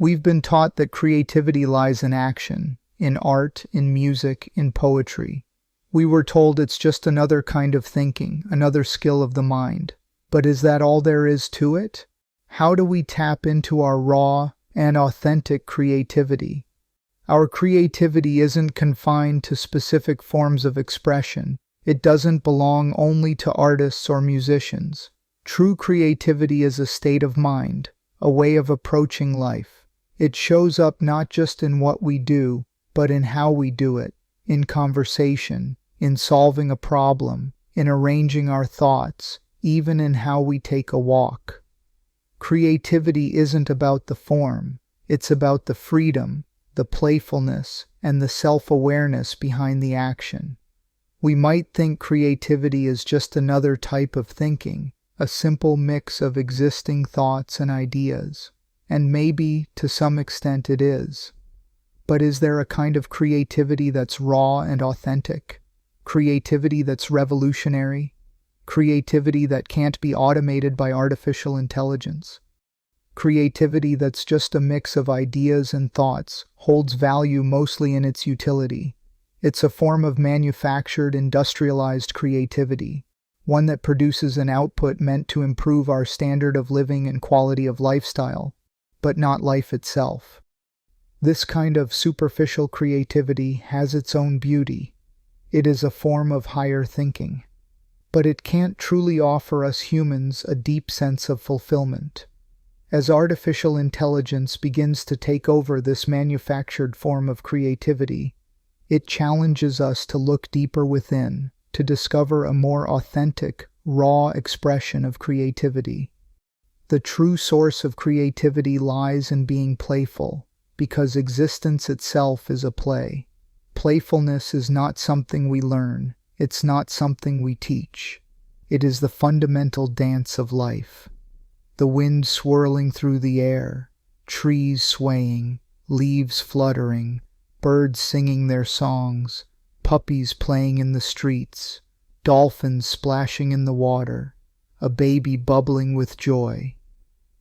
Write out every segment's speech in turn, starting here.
We've been taught that creativity lies in action, in art, in music, in poetry. We were told it's just another kind of thinking, another skill of the mind. But is that all there is to it? How do we tap into our raw and authentic creativity? Our creativity isn't confined to specific forms of expression. It doesn't belong only to artists or musicians. True creativity is a state of mind, a way of approaching life. It shows up not just in what we do, but in how we do it, in conversation, in solving a problem, in arranging our thoughts, even in how we take a walk. Creativity isn't about the form, it's about the freedom, the playfulness, and the self-awareness behind the action. We might think creativity is just another type of thinking, a simple mix of existing thoughts and ideas, and maybe, to some extent, it is. But is there a kind of creativity that's raw and authentic? Creativity that's revolutionary? Creativity that can't be automated by artificial intelligence? Creativity that's just a mix of ideas and thoughts, holds value mostly in its utility. It's a form of manufactured, industrialized creativity, one that produces an output meant to improve our standard of living and quality of lifestyle, but not life itself. This kind of superficial creativity has its own beauty. It is a form of higher thinking. But it can't truly offer us humans a deep sense of fulfillment. As artificial intelligence begins to take over this manufactured form of creativity, it challenges us to look deeper within, to discover a more authentic, raw expression of creativity. The true source of creativity lies in being playful, because existence itself is a play. Playfulness is not something we learn, it's not something we teach. It is the fundamental dance of life. The wind swirling through the air, trees swaying, leaves fluttering, birds singing their songs, puppies playing in the streets, dolphins splashing in the water, a baby bubbling with joy.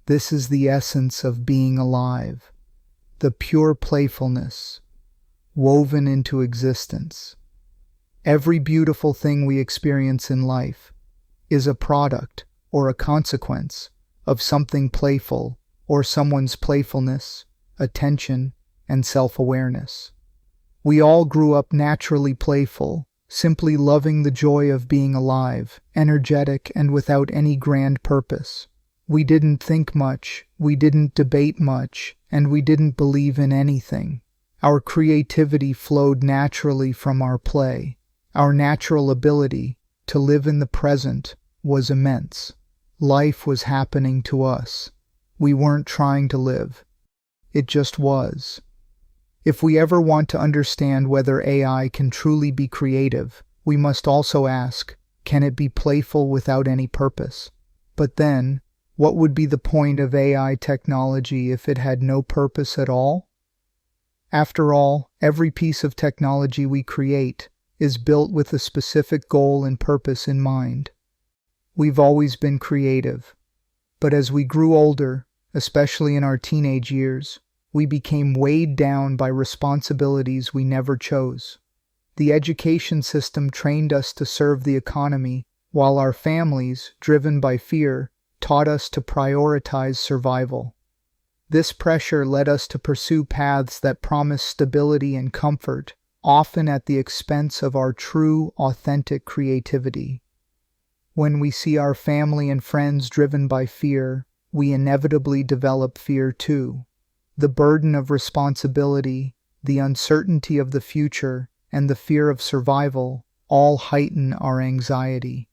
This is the essence of being alive, the pure playfulness, woven into existence. Every beautiful thing we experience in life is a product or a consequence of something playful or someone's playfulness, attention, and self-awareness. We all grew up naturally playful, simply loving the joy of being alive, energetic and without any grand purpose. We didn't think much, we didn't debate much, and we didn't believe in anything. Our creativity flowed naturally from our play. Our natural ability to live in the present was immense. Life was happening to us. We weren't trying to live. It just was. If we ever want to understand whether AI can truly be creative, we must also ask, can it be playful without any purpose? But then, what would be the point of AI technology if it had no purpose at all? After all, every piece of technology we create is built with a specific goal and purpose in mind. We've always been creative, but as we grew older, especially in our teenage years, we became weighed down by responsibilities we never chose. The education system trained us to serve the economy, while our families, driven by fear, taught us to prioritize survival. This pressure led us to pursue paths that promise stability and comfort, often at the expense of our true, authentic creativity. When we see our family and friends driven by fear, we inevitably develop fear too. The burden of responsibility, the uncertainty of the future, and the fear of survival all heighten our anxiety.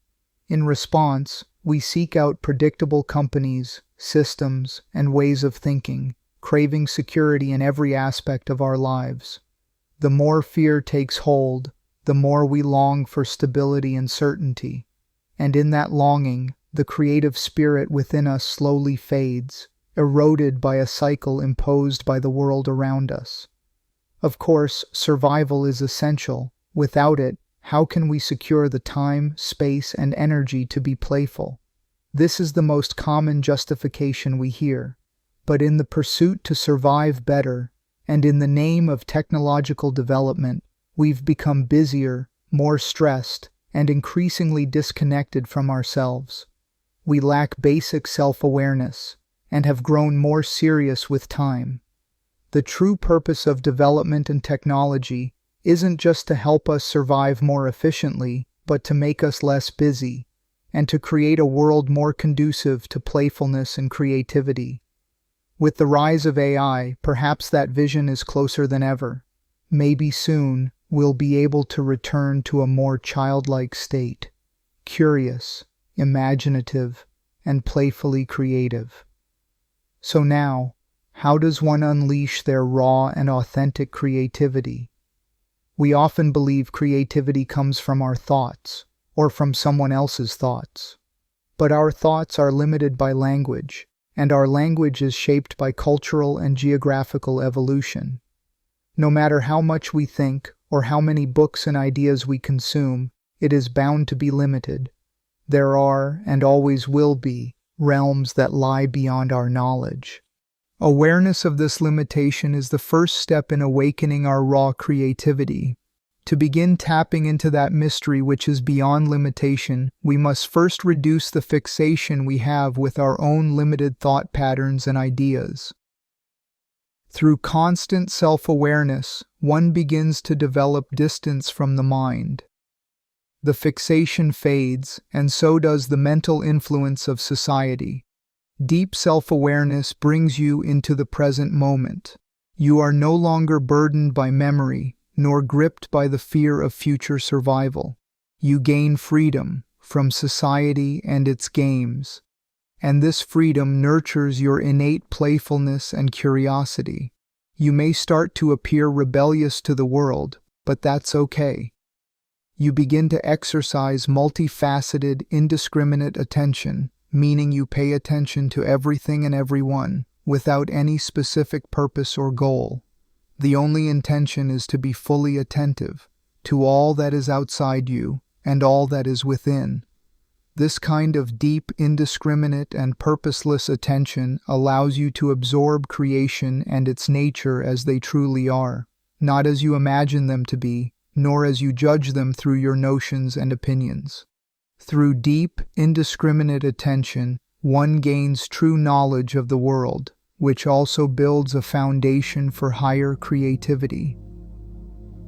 In response, we seek out predictable companies, systems, and ways of thinking, craving security in every aspect of our lives. The more fear takes hold, the more we long for stability and certainty. And in that longing, the creative spirit within us slowly fades, eroded by a cycle imposed by the world around us. Of course, survival is essential. Without it, how can we secure the time, space, and energy to be playful? This is the most common justification we hear. But in the pursuit to survive better, and in the name of technological development, we've become busier, more stressed, and increasingly disconnected from ourselves. We lack basic self-awareness, and have grown more serious with time. The true purpose of development and technology isn't just to help us survive more efficiently, but to make us less busy, and to create a world more conducive to playfulness and creativity. With the rise of AI, perhaps that vision is closer than ever. Maybe soon, we'll be able to return to a more childlike state, curious, imaginative, and playfully creative. So now, how does one unleash their raw and authentic creativity? We often believe creativity comes from our thoughts, or from someone else's thoughts. But our thoughts are limited by language, and our language is shaped by cultural and geographical evolution. No matter how much we think, or how many books and ideas we consume, it is bound to be limited. There are, and always will be, realms that lie beyond our knowledge. Awareness of this limitation is the first step in awakening our raw creativity. To begin tapping into that mystery which is beyond limitation, we must first reduce the fixation we have with our own limited thought patterns and ideas. Through constant self-awareness, one begins to develop distance from the mind. The fixation fades, and so does the mental influence of society. Deep self-awareness brings you into the present moment. You are no longer burdened by memory, nor gripped by the fear of future survival. You gain freedom from society and its games, and this freedom nurtures your innate playfulness and curiosity. You may start to appear rebellious to the world, but that's okay. You begin to exercise multifaceted, indiscriminate attention, meaning you pay attention to everything and everyone, without any specific purpose or goal. The only intention is to be fully attentive to all that is outside you and all that is within. This kind of deep, indiscriminate, and purposeless attention allows you to absorb creation and its nature as they truly are, not as you imagine them to be, nor as you judge them through your notions and opinions. Through deep, indiscriminate attention, one gains true knowledge of the world, which also builds a foundation for higher creativity.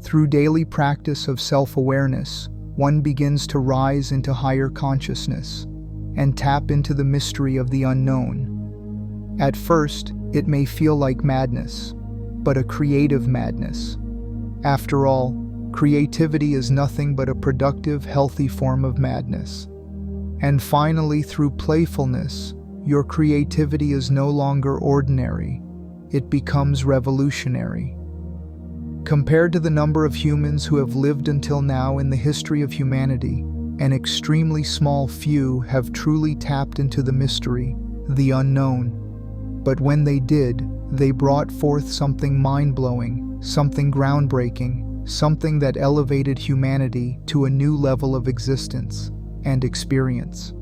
Through daily practice of self-awareness, one begins to rise into higher consciousness and tap into the mystery of the unknown. At first, it may feel like madness, but a creative madness. After all, creativity is nothing but a productive, healthy form of madness. And finally, through playfulness, your creativity is no longer ordinary. It becomes revolutionary. Compared to the number of humans who have lived until now in the history of humanity, an extremely small few have truly tapped into the mystery, the unknown. But when they did, they brought forth something mind-blowing, something groundbreaking, something that elevated humanity to a new level of existence and experience.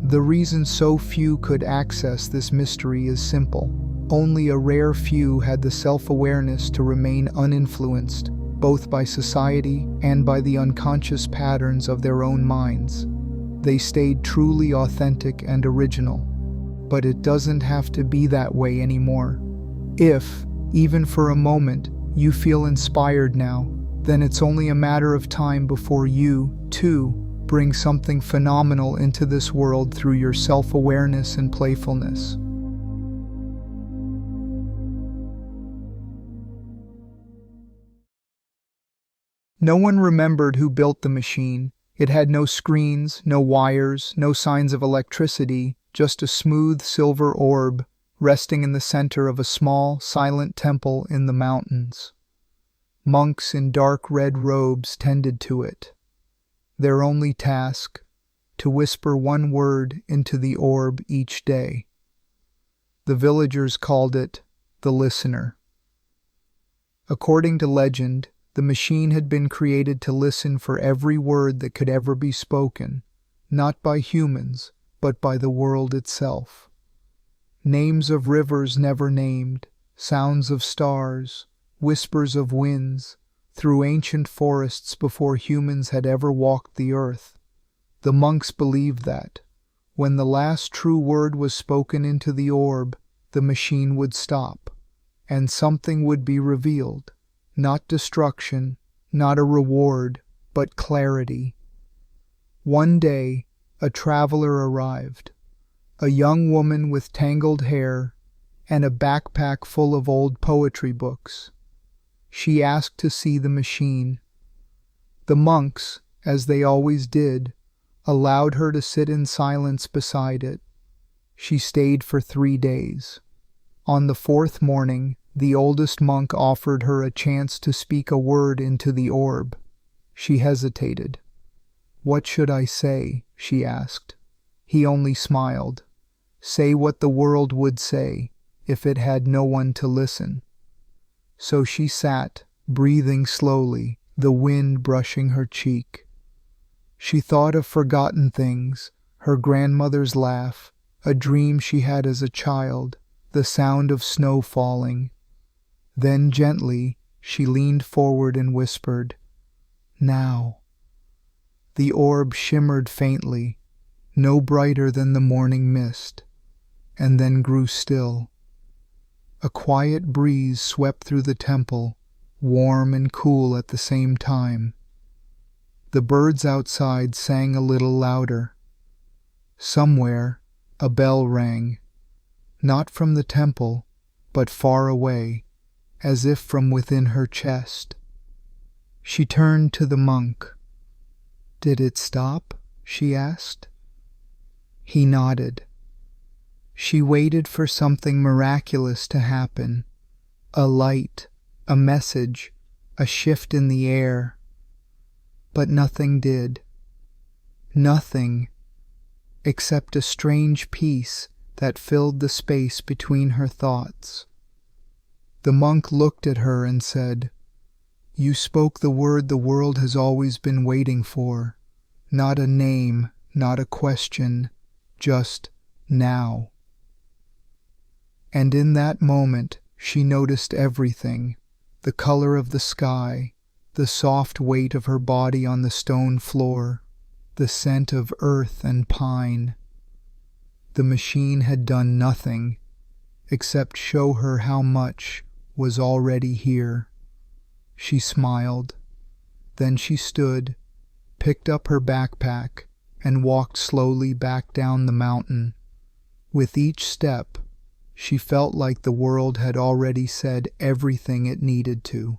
The reason so few could access this mystery is simple. Only a rare few had the self-awareness to remain uninfluenced, both by society and by the unconscious patterns of their own minds. They stayed truly authentic and original. But it doesn't have to be that way anymore. If, even for a moment, you feel inspired now, then it's only a matter of time before you, too, bring something phenomenal into this world through your self-awareness and playfulness. No one remembered who built the machine. It had no screens, no wires, no signs of electricity, just a smooth silver orb resting in the center of a small, silent temple in the mountains. Monks in dark red robes tended to it. Their only task, to whisper one word into the orb each day. The villagers called it the listener. According to legend, the machine had been created to listen for every word that could ever be spoken, not by humans, but by the world itself. names of rivers never named, sounds of stars, whispers of winds, through ancient forests before humans had ever walked the earth. The monks believed that, when the last true word was spoken into the orb, the machine would stop, and something would be revealed. Not destruction, not a reward, but clarity. One day, a traveler arrived, a young woman with tangled hair and a backpack full of old poetry books. She asked to see the machine. The monks, as they always did, allowed her to sit in silence beside it. She stayed for 3 days. On the 4th morning, the oldest monk offered her a chance to speak a word into the orb. She hesitated. "What should I say?" she asked. He only smiled. "Say what the world would say if it had no one to listen." So she sat, breathing slowly, the wind brushing her cheek. She thought of forgotten things, her grandmother's laugh, a dream she had as a child, the sound of snow falling. Then gently, she leaned forward and whispered, "Now." The orb shimmered faintly, no brighter than the morning mist, and then grew still. A quiet breeze swept through the temple, warm and cool at the same time. The birds outside sang a little louder. Somewhere, a bell rang, not from the temple, but far away, as if from within her chest. She turned to the monk. "Did it stop?" she asked. He nodded. She waited for something miraculous to happen, a light, a message, a shift in the air. But nothing did. Nothing, except a strange peace that filled the space between her thoughts. The monk looked at her and said, "You spoke the word the world has always been waiting for. Not a name, not a question, just now." And in that moment she noticed everything, the color of the sky, the soft weight of her body on the stone floor, the scent of earth and pine. The machine had done nothing except show her how much was already here. She smiled. Then she stood, picked up her backpack, and walked slowly back down the mountain. With each step, she felt like the world had already said everything it needed to.